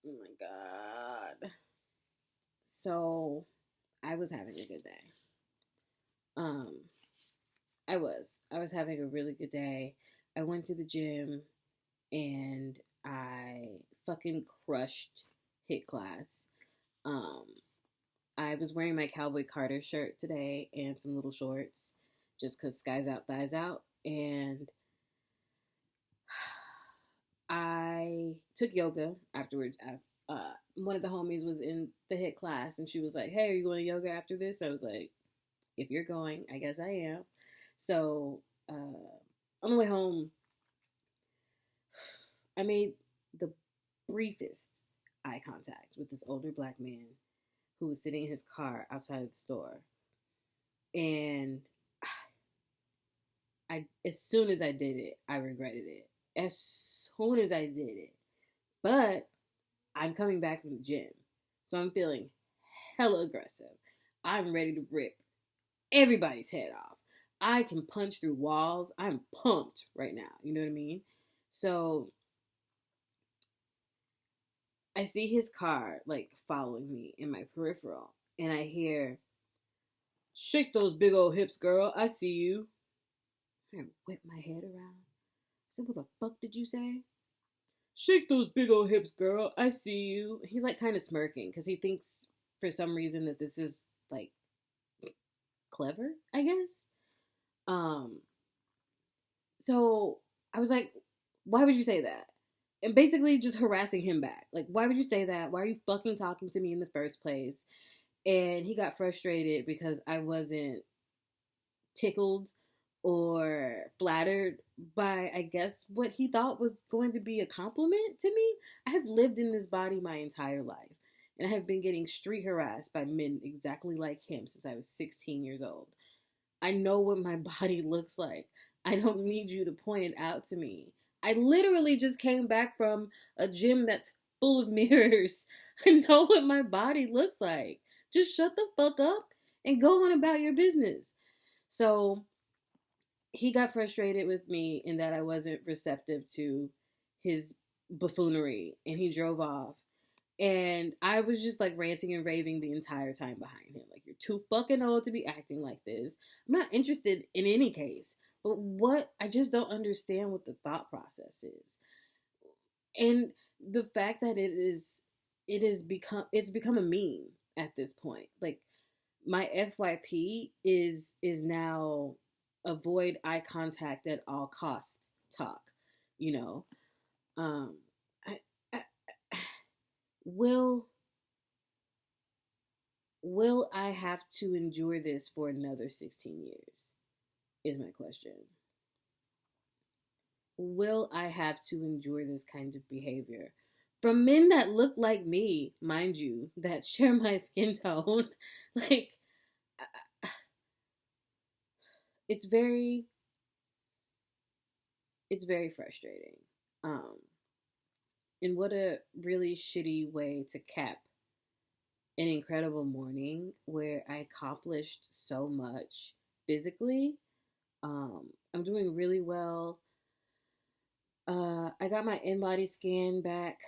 Oh my God. So I was having a good day. Um, I was having a really good day. I went to the gym and I fucking crushed hit class. Um, I was wearing my Cowboy Carter shirt today and some little shorts just because skies out, thighs out. And I took yoga afterwards. One of the homies was in the hit class and she was like, "Hey, are you going to yoga after this?" I was like, "If you're going, I guess I am." So on the way home, I made the briefest eye contact with this older black man who was sitting in his car outside of the store. And as soon as I did it, I regretted it. As soon as I did it. But I'm coming back from the gym. So I'm feeling hella aggressive. I'm ready to rip everybody's head off. I can punch through walls. I'm pumped right now. You know what I mean? So I see his car like following me in my peripheral. And I hear, "Shake those big old hips, girl. I see you." I whip my head around. I said, "What the fuck did you say?" "Shake those big old hips, girl. I see you." He's like kind of smirking because he thinks for some reason that this is like clever, I guess. Um, so I was like, "Why would you say that?" And basically just harassing him back. Like, "Why would you say that? Why are you fucking talking to me in the first place?" And he got frustrated because I wasn't tickled or flattered by, I guess, what he thought was going to be a compliment to me. I have lived in this body my entire life, and I have been getting street harassed by men exactly like him since I was 16 years old. I know what my body looks like. I don't need you to point it out to me. I literally just came back from a gym that's full of mirrors. I know what my body looks like. Just shut the fuck up and go on about your business. So he got frustrated with me in that I wasn't receptive to his buffoonery and he drove off. And I was just like ranting and raving the entire time behind him. Like, "You're too fucking old to be acting like this. I'm not interested in any case." But what, I just don't understand what the thought process is. And the fact that it's become a meme at this point. Like, my FYP is now avoid eye contact at all costs talk, you know. Um I, I, will will I have to endure this for another 16 years? Is my question. Will I have to endure this kind of behavior from men that look like me, mind you, that share my skin tone? Like, it's very it's very frustrating. Um, and what a really shitty way to cap an incredible morning where I accomplished so much physically. I'm doing really well. I got my in-body scan back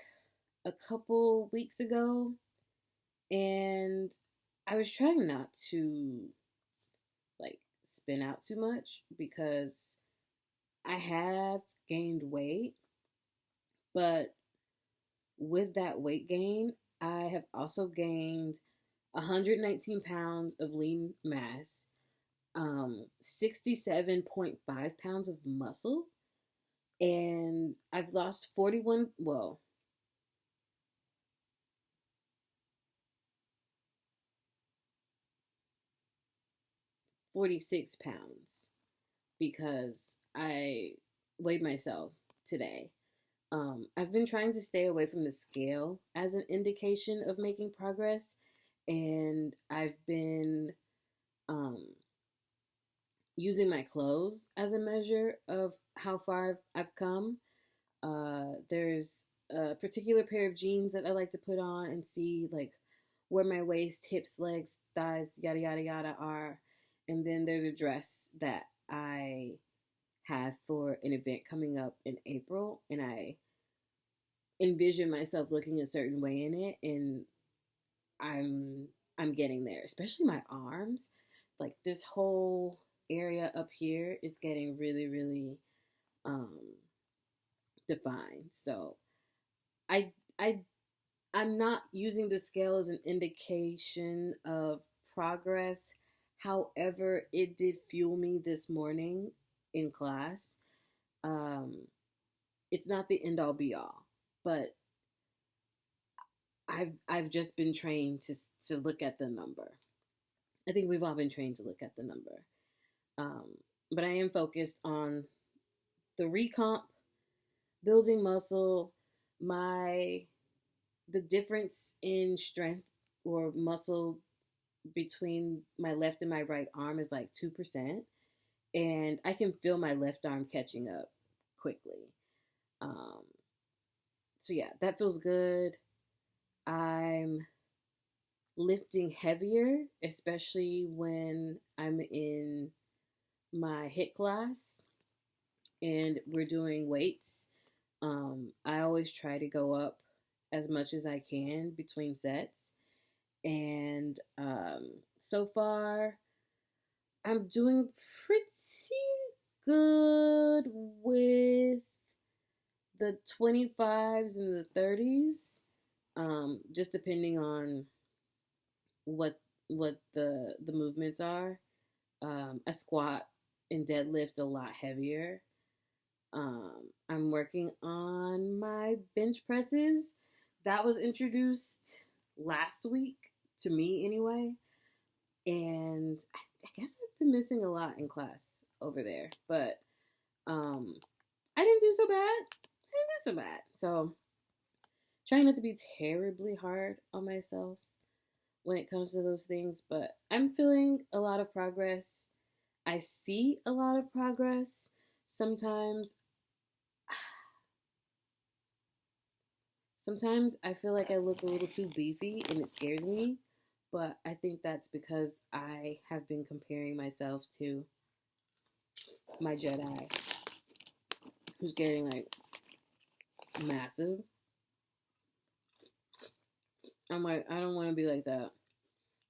a couple weeks ago, and I was trying not to like spin out too much because I have gained weight, but with that weight gain, I have also gained 119 pounds of lean mass, 67.5 pounds of muscle, and I've lost 46 pounds because I weighed myself today. I've been trying to stay away from the scale as an indication of making progress, and I've been um, using my clothes as a measure of how far I've come. There's a particular pair of jeans that I like to put on and see like where my waist, hips, legs, thighs, yada yada yada are. And then there's a dress that I have for an event coming up in April, and I envision myself looking a certain way in it, and I'm I'm getting there, especially my arms. Like this whole area up here is getting really, really um defined. So I I I'm not using the scale as an indication of progress. However, it did fuel me this morning in class. Um, it's not the end all be all, but I've just been trained to look at the number. I think we've all been trained to look at the number. Um, but I am focused on the recomp, building muscle, my the difference in strength or muscle between my left and my right arm is like 2%. And I can feel my left arm catching up quickly. Um, so, yeah, that feels good. I'm lifting heavier, especially when I'm in my HIIT class and we're doing weights. I always try to go up as much as I can between sets. And so far, I'm doing pretty good with the 25s and the 30s, just depending on what the movements are. I squat and deadlift a lot heavier. I'm working on my bench presses. That was introduced last week to me anyway, and I guess I've been missing a lot in class over there, but I didn't do so bad. I didn't do so bad. So trying not to be terribly hard on myself when it comes to those things, but I'm feeling a lot of progress. I see a lot of progress. Sometimes I feel like I look a little too beefy and it scares me, but I think that's because I have been comparing myself to my Jedi, who's getting like massive. I'm like, I don't want to be like that.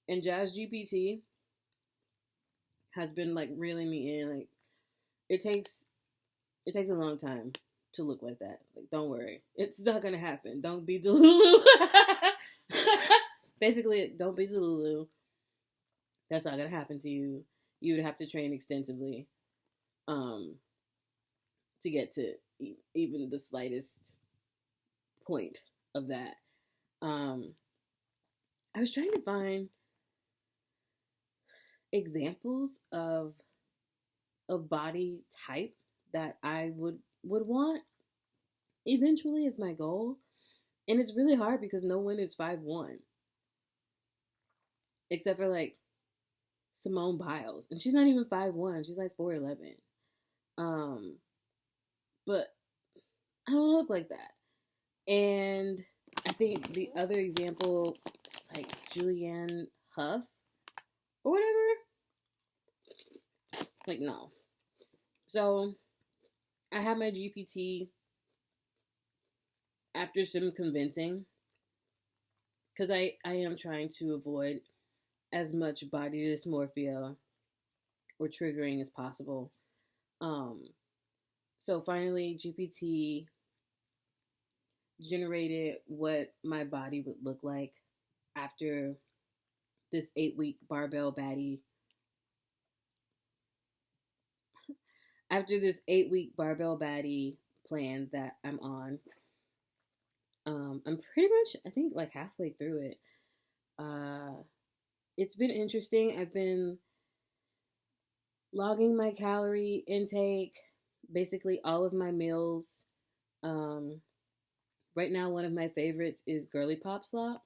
And Jazz GPT has been like reeling me in. Like, it takes a long time to look like that. Like, don't worry, it's not gonna happen. Don't be Delulu. Basically, don't be Delulu. That's not gonna happen to you. You would have to train extensively, um, to get to even the slightest point of that. Um, I was trying to find examples of a body type that I would want eventually is my goal. And it's really hard because no one is 5'1", except for like Simone Biles, and she's not even 5'1", she's like 4'11". Um, but I don't look like that. And I think the other example is like Julianne Hough or whatever. Like, no. So I have my GPT after some convincing, because I am trying to avoid as much body dysmorphia or triggering as possible. So finally, GPT generated what my body would look like after this 8-week barbell baddie. After this 8-week barbell baddie plan that I'm on. I'm pretty much, I think, like halfway through it. It's been interesting. I've been logging my calorie intake, basically all of my meals. Right now, one of my favorites is girlypop slop.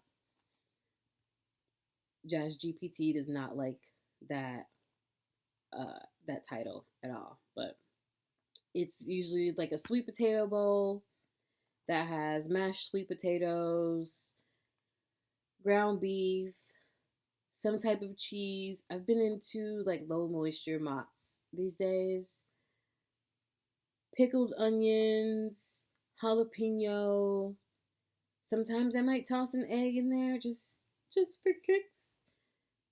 Jazz GPT does not like that that title at all, but it's usually like a sweet potato bowl that has mashed sweet potatoes, ground beef, some type of cheese. I've been into like low moisture mozz these days. Pickled onions, jalapeno, Sometimes I might toss an egg in there just for kicks.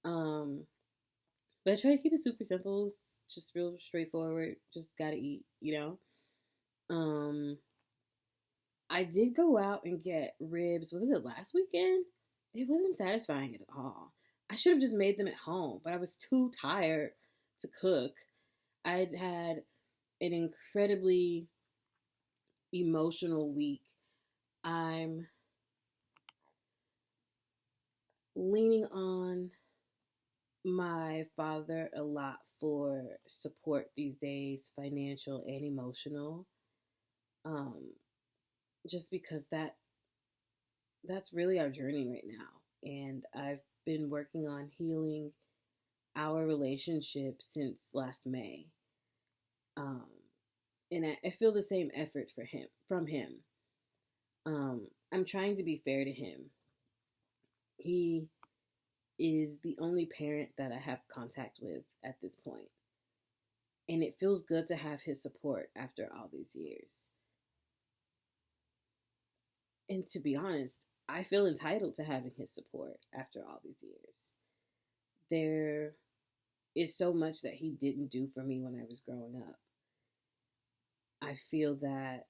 Um, but I try to keep it super simple, just real straightforward. Just gotta eat, you know. Um, I did go out and get ribs. What was it, last weekend? It wasn't satisfying at all. I should have just made them at home, but I was too tired to cook. I'd had an incredibly emotional week. I'm leaning on my father a lot for support these days, financial and emotional. Um, just because that's really our journey right now. And I've been working on healing our relationship since last May. Um, and I feel the same effort from him. I'm trying to be fair to him. He is the only parent that I have contact with at this point. And it feels good to have his support after all these years. And to be honest, I feel entitled to having his support after all these years. There is so much that he didn't do for me when I was growing up. I feel that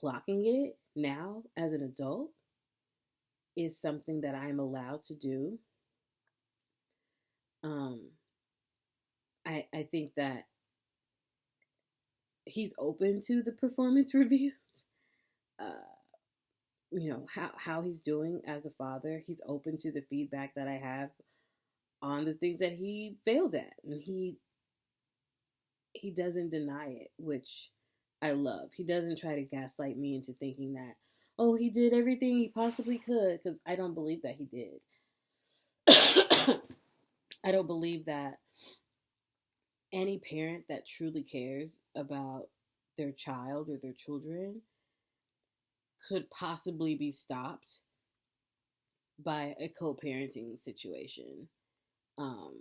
clocking it now as an adult is something that I'm allowed to do. Um, I think that he's open to the performance reviews. Uh, how he's doing as a father. He's open to the feedback that I have on the things that he failed at, and he doesn't deny it, which I love. He doesn't try to gaslight me into thinking that, oh, he did everything he possibly could, because I don't believe that he did. I don't believe that any parent that truly cares about their child or their children could possibly be stopped by a co-parenting situation um,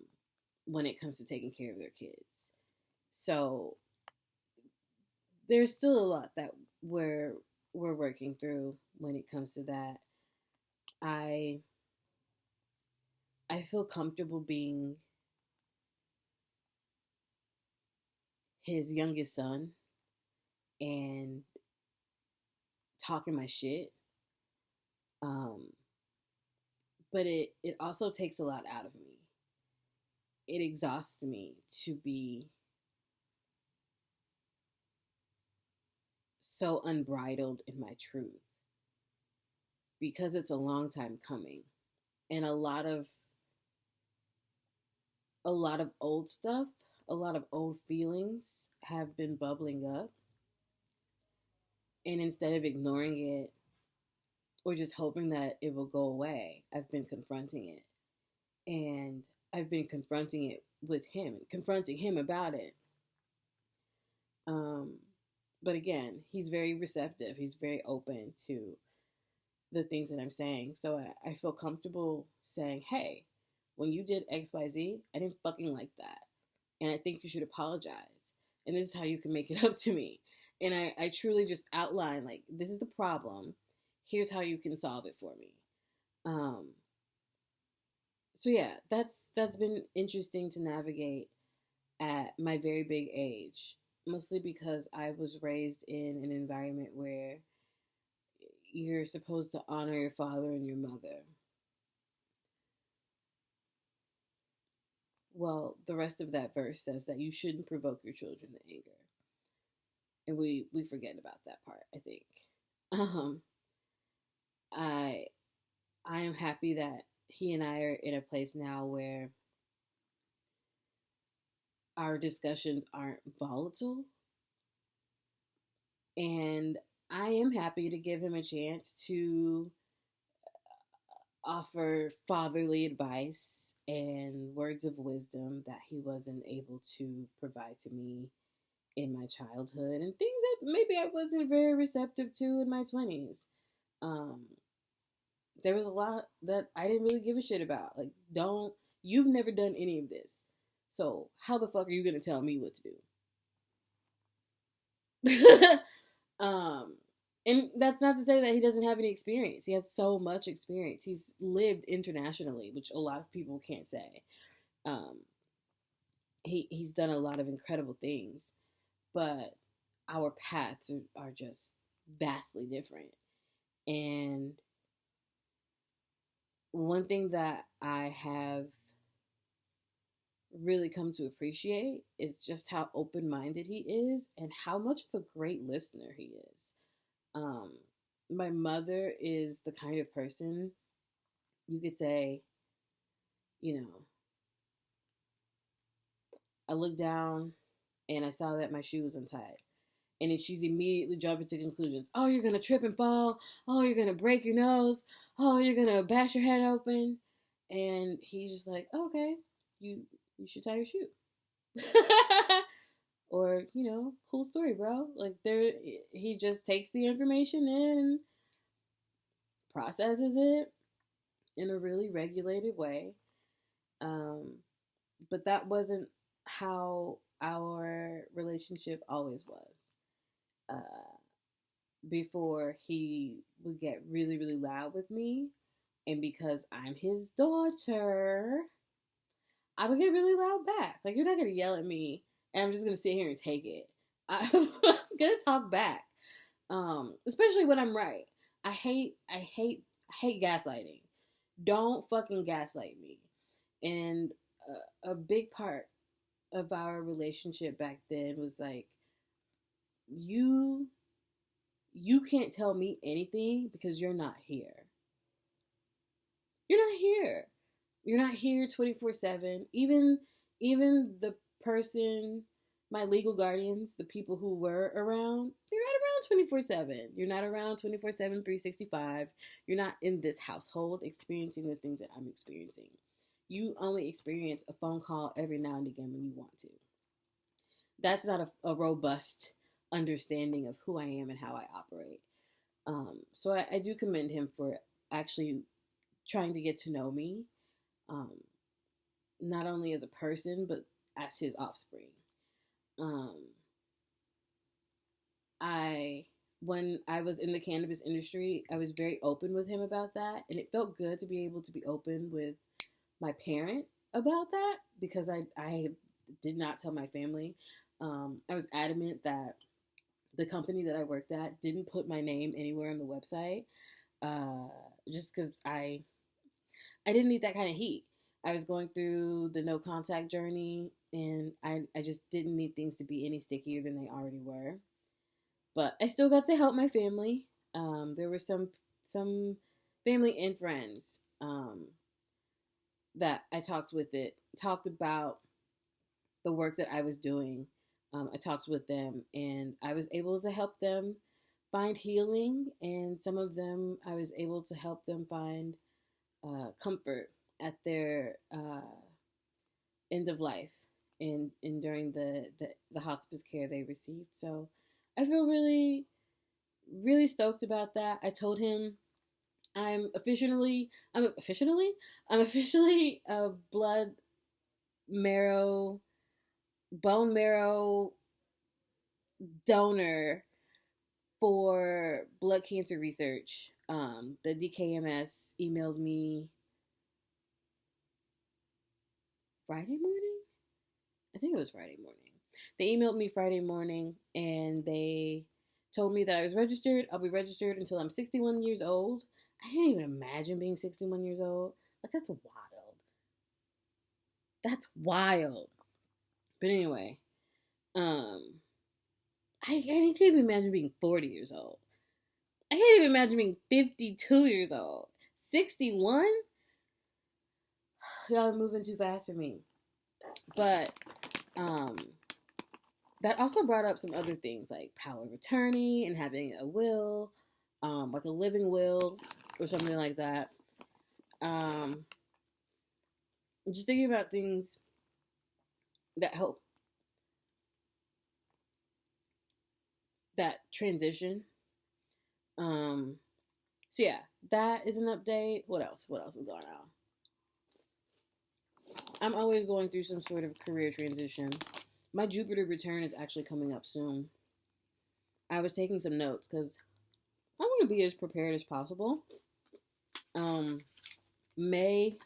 when it comes to taking care of their kids. So there's still a lot that we're working through when it comes to that. I I feel comfortable being his youngest son and talking my shit. Um, but it also takes a lot out of me. It exhausts me to be so unbridled in my truth because it's a long time coming, and a lot of old stuff, a lot of old feelings have been bubbling up, and instead of ignoring it or just hoping that it will go away, I've been confronting it. And I've been confronting it with him, confronting him about it. Um, but again, he's very receptive. He's very open to the things that I'm saying. So I feel comfortable saying, hey, when you did XYZ, I didn't fucking like that. And I think you should apologize. And this is how you can make it up to me. And I truly just outline, like, this is the problem. Here's how you can solve it for me. Um, so yeah, that's been interesting to navigate at my very big age, mostly because I was raised in an environment where you're supposed to honor your father and your mother. Well, the rest of that verse says that you shouldn't provoke your children to anger. And we forget about that part, I think. Um I I am happy that he and I are in a place now where our discussions aren't volatile, and I am happy to give him a chance to offer fatherly advice and words of wisdom that he wasn't able to provide to me in my childhood, and things that maybe I wasn't very receptive to in my 20s. Um, there was a lot that I didn't really give a shit about. Like, you've never done any of this. So, how the fuck are you going to tell me what to do? um, And that's not to say that he doesn't have any experience. He has so much experience. He's lived internationally, which a lot of people can't say. Um, he's done a lot of incredible things, but our paths are just vastly different. And one thing that I have really come to appreciate is just how open minded he is and how much of a great listener he is. Um, my mother is the kind of person you could say, you know, I looked down and I saw that my shoe was untied. And then she's immediately jumping to conclusions. Oh, you're gonna trip and fall. Oh, you're gonna break your nose. Oh, you're gonna bash your head open. And he's just like, oh, okay, you should tie your shoe. Or, cool story, bro. Like he just takes the information in, processes it in a really regulated way. Um, but that wasn't how our relationship always was. Before he would get really, really loud with me, and because I'm his daughter, I would get really loud back. Like, you're not gonna yell at me, and I'm just gonna sit here and take it. I'm gonna talk back, especially when I'm right. I hate gaslighting. Don't fucking gaslight me. And a big part of our relationship back then was like, you can't tell me anything because you're not here. You're not here. You're not here 24/7. Even the person, my legal guardians, the people who were around, you're not around 24/7. You're not around 24/7, 365. You're not in this household experiencing the things that I'm experiencing. You only experience a phone call every now and again when you want to. That's not a robust understanding of who I am and how I operate. So I do commend him for actually trying to get to know me, um, not only as a person, but as his offspring. Um, when I was in the cannabis industry, I was very open with him about that, and it felt good to be able to be open with my parent about that because I did not tell my family. I was adamant that the company that I worked at didn't put my name anywhere on the website, just because I didn't need that kind of heat. I was going through the no contact journey, and I just didn't need things to be any stickier than they already were. But I still got to help my family. There were some family and friends that I talked about the work that I was doing. I talked with them, and I was able to help them find healing, and some of them I was able to help them find comfort at their end of life and during the hospice care they received. So I feel really, really stoked about that. I told him I'm officially a marrow bone marrow donor for blood cancer research. The DKMS emailed me Friday morning. I think it was Friday morning. They emailed me Friday morning, and they told me that I was registered. I'll be registered until I'm 61 years old. I can't even imagine being 61 years old. Like, that's wild. That's wild. But anyway, I can't even imagine being 40 years old. I can't even imagine being 52 years old. 61? Y'all are moving too fast for me. But that also brought up some other things like power of attorney and having a will, like a living will or something like that. Just thinking about things that help that transition. So yeah, that is an update. What else? What else is going on? I'm always going through some sort of career transition. My Jupiter return is actually coming up soon. I was taking some notes because I want to be as prepared as possible. Um, May,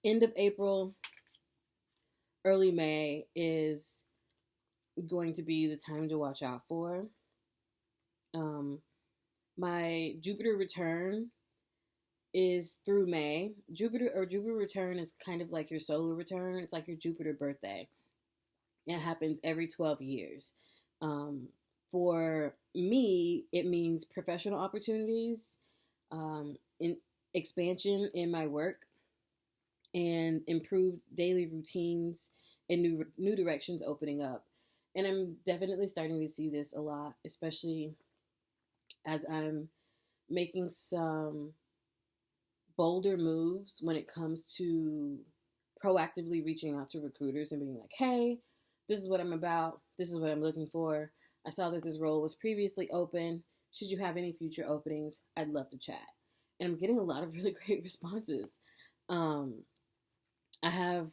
end of April, early May is going to be the time to watch out for. Um, my Jupiter return is through May. Jupiter return is kind of like your solar return. It's like your Jupiter birthday. It happens every 12 years. Um, for me, it means professional opportunities, in expansion in my work, and improved daily routines and new directions opening up. And I'm definitely starting to see this a lot, especially as I'm making some bolder moves when it comes to proactively reaching out to recruiters and being like, hey, this is what I'm about. This is what I'm looking for. I saw that this role was previously open. Should you have any future openings? I'd love to chat. And I'm getting a lot of really great responses. I have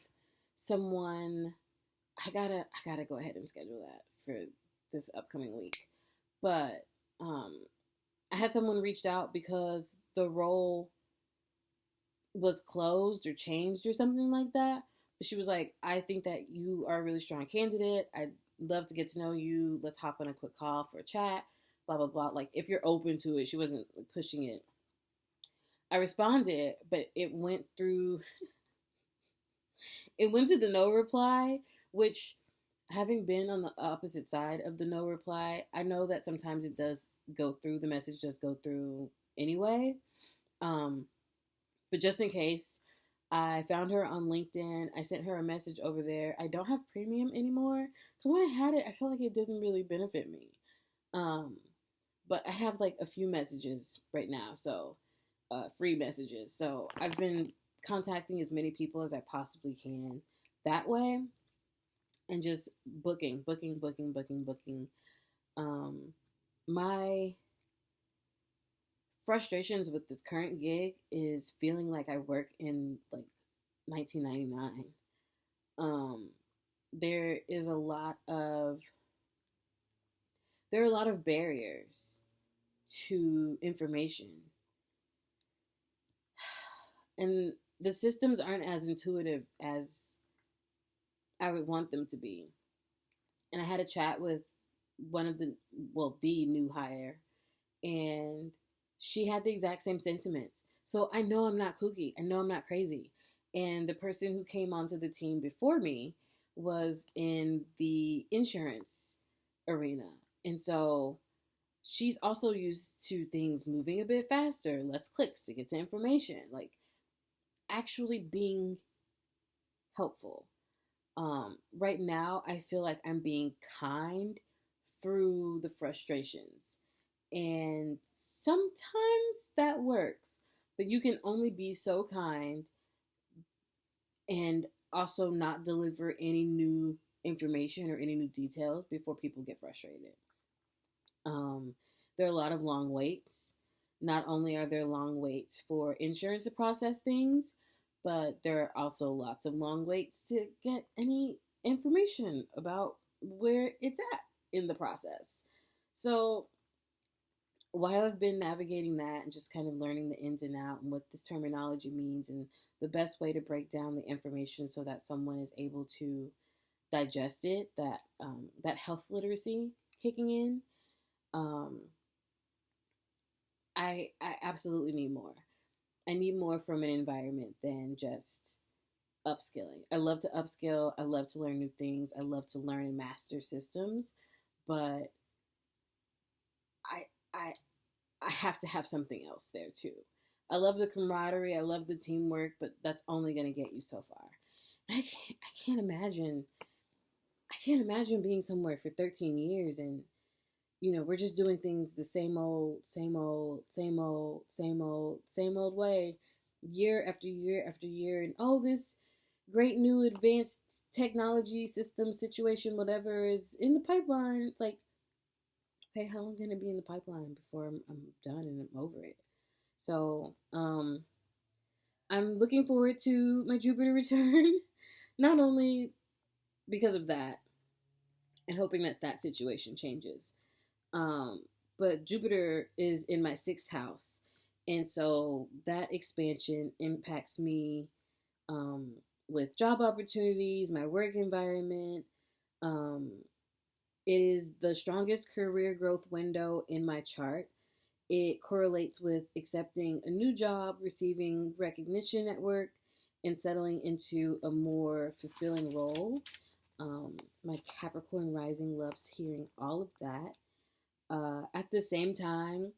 someone. I gotta go ahead and schedule that for this upcoming week. But I had someone reached out because the role was closed or changed or something like that. But she was like, I think that you are a really strong candidate. I'd love to get to know you. Let's hop on a quick call for a chat. Blah, blah, blah. Like, if you're open to it, she wasn't pushing it. I responded, but it went through, it went to the no reply, which, having been on the opposite side of the no reply, I know that sometimes it does go through, the message does go through anyway. But just in case, I found her on LinkedIn. I sent her a message over there. I don't have premium anymore because when I had it, I felt like it didn't really benefit me. But I have like a few messages right now, so free messages. So I've been contacting as many people as I possibly can that way, and just booking. My frustrations with this current gig is feeling like I work in like 1999. There is a lot of there are a lot of barriers to information, and the systems aren't as intuitive as I would want them to be. And I had a chat with the new hire, and she had the exact same sentiments. So I know I'm not kooky. I know I'm not crazy. And the person who came onto the team before me was in the insurance arena. And so she's also used to things moving a bit faster, less clicks to get to information, like actually being helpful. Right now, I feel like I'm being kind through the frustrations. And sometimes that works, but you can only be so kind and also not deliver any new information or any new details before people get frustrated. There are a lot of long waits. Not only are there long waits for insurance to process things, but there are also lots of long waits to get any information about where it's at in the process. So while I've been navigating that and just kind of learning the ins and outs and what this terminology means and the best way to break down the information so that someone is able to digest it, that health literacy kicking in, I absolutely need more. I need more from an environment than just upskilling. I love to upskill. I love to learn new things. I love to learn and master systems, but I I I have to have something else there too. I love the camaraderie. I love the teamwork, but that's only going to get you so far. I can't imagine. I can't imagine being somewhere for 13 years and we're just doing things the same old way, year after year after year. And this great new advanced technology system situation, whatever, is in the pipeline. It's like, okay, how long can it be in the pipeline before I'm done and I'm over it? So, I'm looking forward to my Jupiter return, not only because of that, and hoping that situation changes, Um, but Jupiter is in my sixth house. And so that expansion impacts me um, with job opportunities, my work environment. Um, it is the strongest career growth window in my chart. It correlates with accepting a new job, receiving recognition at work, and settling into a more fulfilling role. My Capricorn rising loves hearing all of that. At the same time,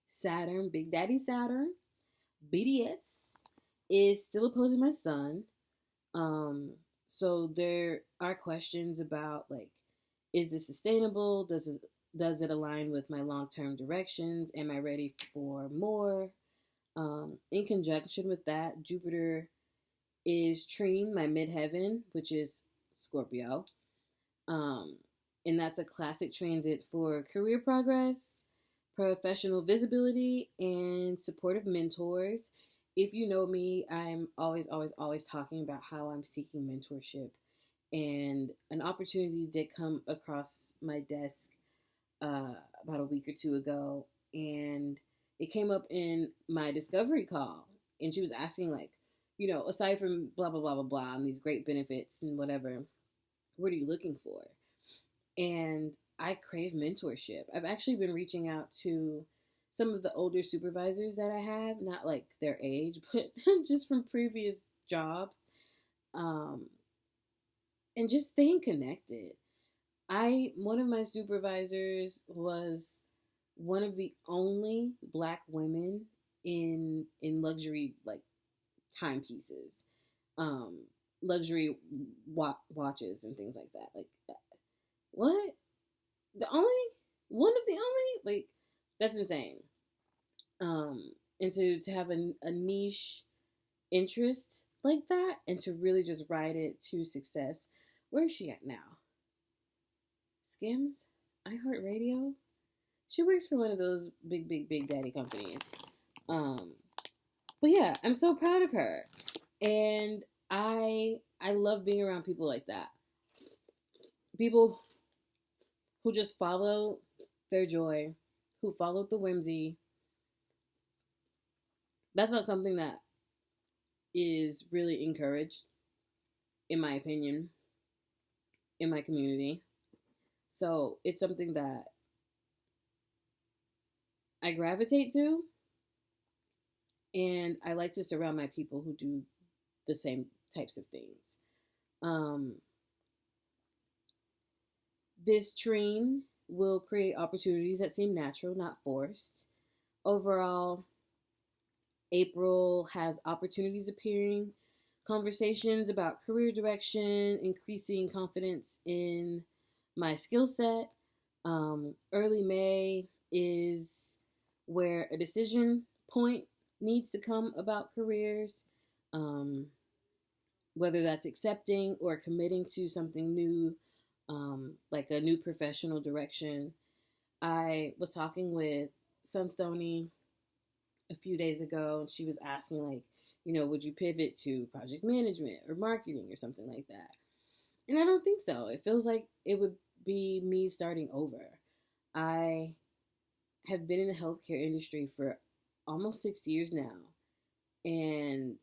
Saturn, Big Daddy Saturn, BDS, is still opposing my sun. Um, so there are questions about like, is this sustainable? Does it align with my long term directions? Am I ready for more? In conjunction with that, Jupiter is trine my midheaven, which is Scorpio. Um, and that's a classic transit for career progress, professional visibility, and supportive mentors. If you know me, I'm always, always, always talking about how I'm seeking mentorship. And an opportunity did come across my desk about a week or two ago, and it came up in my discovery call. And she was asking, like, aside from blah, blah, blah, blah, blah, and these great benefits and whatever, what are you looking for? And I crave mentorship. I've actually been reaching out to some of the older supervisors that I have, not like their age, but just from previous jobs, um, and just staying connected. One of my supervisors was one of the only black women in luxury like timepieces, um, luxury watches and things like that. Like, what? The only one of the only, like, that's insane. And to have a niche interest like that and to really just ride it to success. Where is she at now? Skims, iHeartRadio. She works for one of those big, big, big daddy companies. Um, but yeah, I'm so proud of her, and I love being around people like that. People who just follow their joy, who followed the whimsy. That's not something that is really encouraged, in my opinion, in my community. So it's something that I gravitate to, and I like to surround my people who do the same types of things. Um, this trine will create opportunities that seem natural, not forced. Overall, April has opportunities appearing, conversations about career direction, increasing confidence in my skill set. Early May is where a decision point needs to come about careers, um, whether that's accepting or committing to something new, like a new professional direction. I was talking with Sunstony a few days ago, and she was asking, like, would you pivot to project management or marketing or something like that? And I don't think so. It feels like it would be me starting over. I have been in the healthcare industry for almost 6 years now, and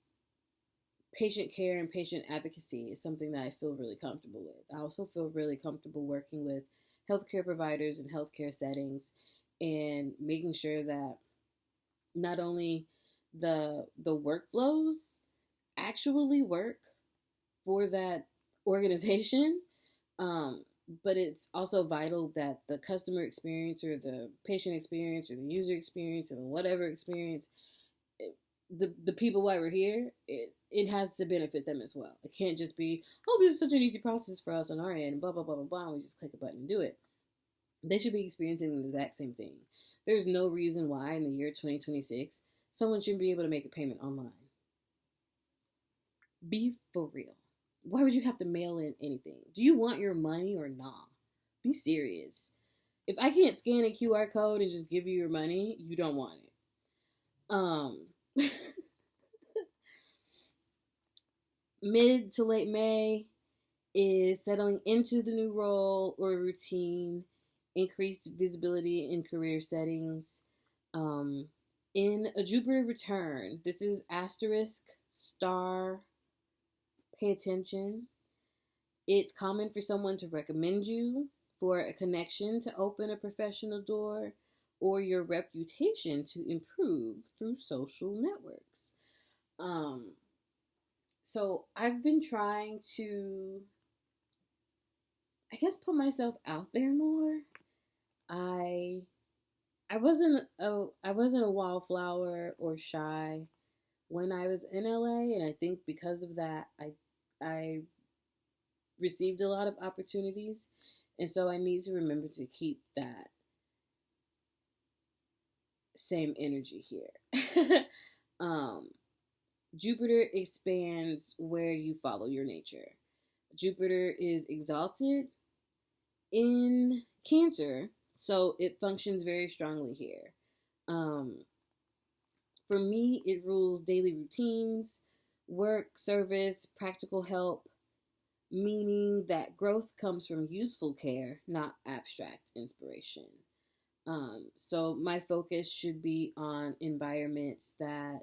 patient care and patient advocacy is something that I feel really comfortable with. I also feel really comfortable working with healthcare providers in healthcare settings and making sure that not only the workflows actually work for that organization, but it's also vital that the customer experience or the patient experience or the user experience or the whatever experience, the people while we're here, it has to benefit them as well. It can't just be, oh, this is such an easy process for us on our end, blah, blah, blah, blah, blah, and we just click a button and do it. They should be experiencing the exact same thing. There's no reason why in the year 2026, someone shouldn't be able to make a payment online. Be for real. Why would you have to mail in anything? Do you want your money or nah? Be serious. If I can't scan a QR code and just give you your money, you don't want it. Mid to late May is settling into the new role or routine, increased visibility in career settings. Um, in a Jupiter return, this is asterisk star, pay attention. It's common for someone to recommend you, for a connection to open a professional door, or your reputation to improve through social networks. Um, so I've been trying to, I guess, put myself out there more. I I wasn't a wallflower or shy when I was in LA, and I think because of that, I received a lot of opportunities, and so I need to remember to keep that same energy here. um, Jupiter expands where you follow your nature. Jupiter is exalted in Cancer, so it functions very strongly here. Um, for me, it rules daily routines, work, service, practical help, meaning that growth comes from useful care, not abstract inspiration. So my focus should be on environments that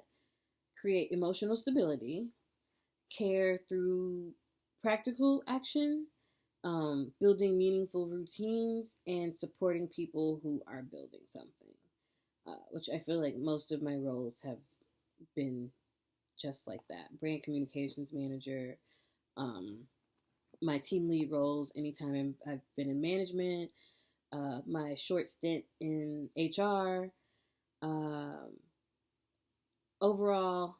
create emotional stability, care through practical action, building meaningful routines, and supporting people who are building something, which I feel like most of my roles have been just like that. Brand communications manager, um, my team lead roles anytime I've been in management, my short stint in HR. Um, Overall,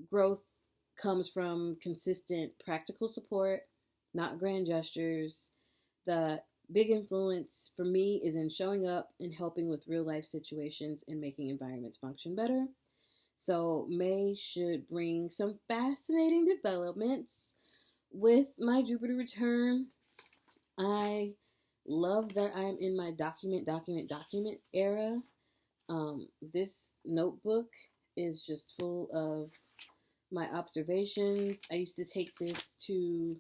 growth comes from consistent practical support, not grand gestures. The big influence for me is in showing up and helping with real life situations and making environments function better. So, May should bring some fascinating developments with my Jupiter return. I love that I'm in my document era. This notebook is just full of my observations. I used to take this to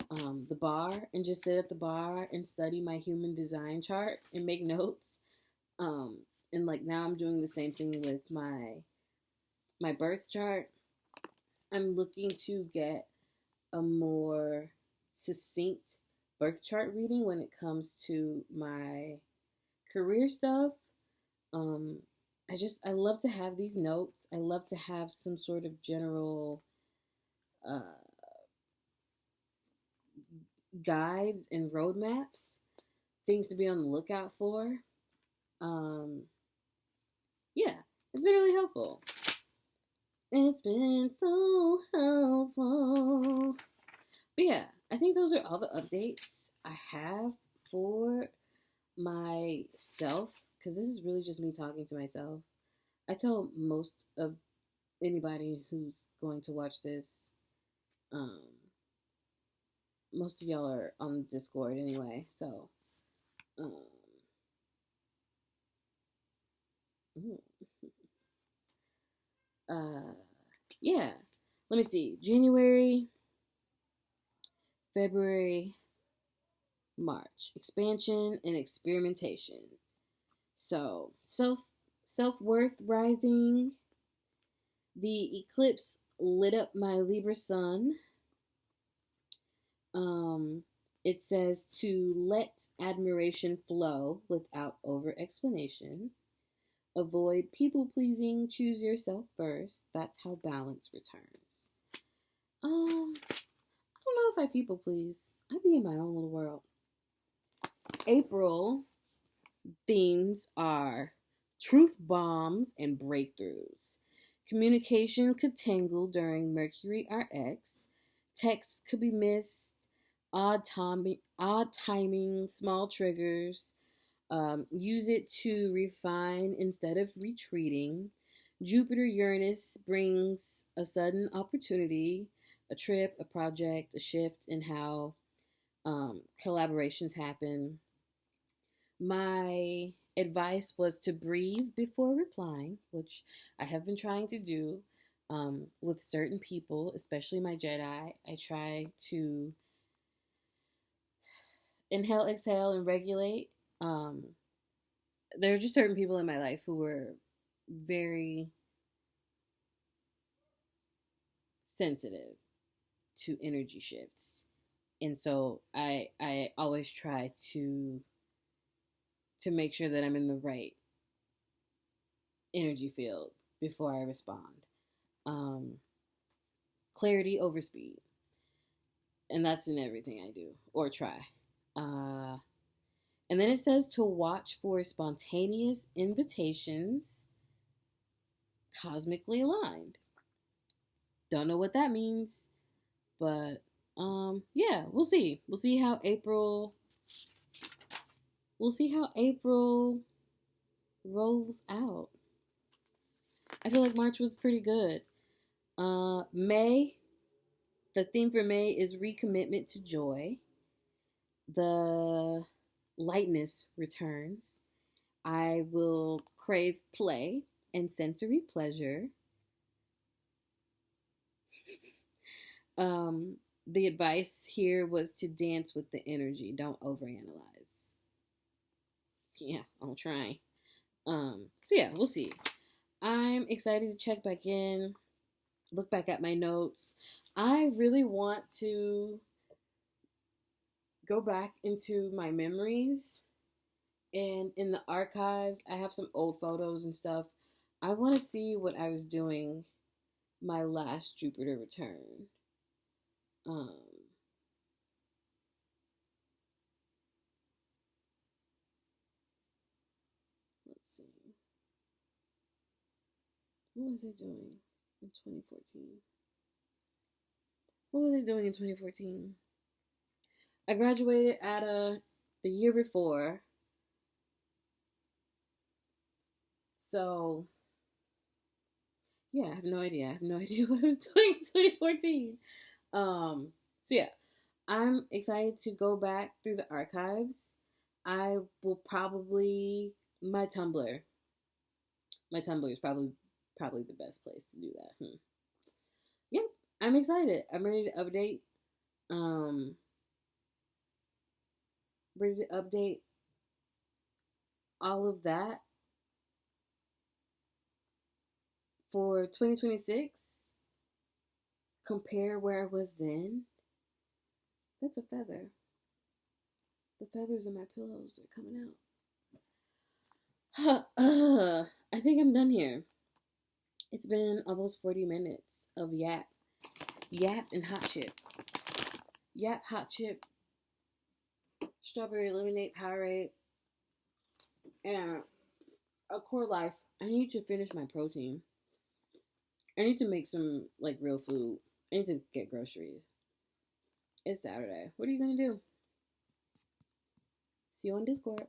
the bar and just sit at the bar and study my human design chart and make notes. Um, and like now I'm doing the same thing with my birth chart. I'm looking to get a more succinct birth chart reading when it comes to my career stuff. Um, I love to have these notes. I love to have some sort of general uh, guides and roadmaps, things to be on the lookout for. Um, yeah, it's been really helpful. It's been so helpful. But yeah, I think those are all the updates I have for myself, because this is really just me talking to myself. I tell most of anybody who's going to watch this, um, most of y'all are on the Discord anyway, so um, uh, yeah. Let me see. January, February, March. Expansion and experimentation. So self-worth rising. The eclipse lit up my Libra sun. It says to let admiration flow without over explanation. Avoid people pleasing. Choose yourself first. That's how balance returns. I don't know if I people please. I be in my own little world. April themes are truth bombs and breakthroughs. Communication could tangle during Mercury RX. Texts could be missed. Odd timing, small triggers. Use it to refine instead of retreating. Jupiter Uranus brings a sudden opportunity, a trip, a project, a shift in how collaborations happen. My advice was to breathe before replying, which I have been trying to do with certain people, especially my Jedi. I try to inhale, exhale, and regulate. Um, there are just certain people in my life who were very sensitive to energy shifts, and so I always try to make sure that I'm in the right energy field before I respond. Um, Clarity over speed, and that's in everything I do or try. Uh, and then it says to watch for spontaneous invitations, cosmically aligned. Don't know what that means, but yeah, we'll see. We'll see how April rolls out. I feel like March was pretty good. May, the theme for May is recommitment to joy. The lightness returns. I will crave play and sensory pleasure. The advice here was to dance with the energy. Don't overanalyze. Yeah, I'll try. So yeah, we'll see. I'm excited to check back in, look back at my notes. I really want to go back into my memories, and in the archives, I have some old photos and stuff. I want to see what I was doing my last Jupiter return. Um, let's see. What was I doing in 2014? What was I doing in 2014? I graduated the year before. So, yeah, I have no idea. I have no idea what I was doing in 2014. So yeah, I'm excited to go back through the archives. I will probably my Tumblr. My Tumblr is probably the best place to do that. Yep, I'm excited. I'm ready to update. Um, Ready to update all of that for 2026. Compare where I was then. That's a feather. The feathers in my pillows are coming out. I think I'm done here. It's been almost 40 minutes of yap. Yap and hot chip. Yap, hot chip, strawberry lemonade Powerade, and a core life. I need to finish my protein. I need to make some like real food. I need to get groceries. It's Saturday. What are you gonna do? See you on Discord.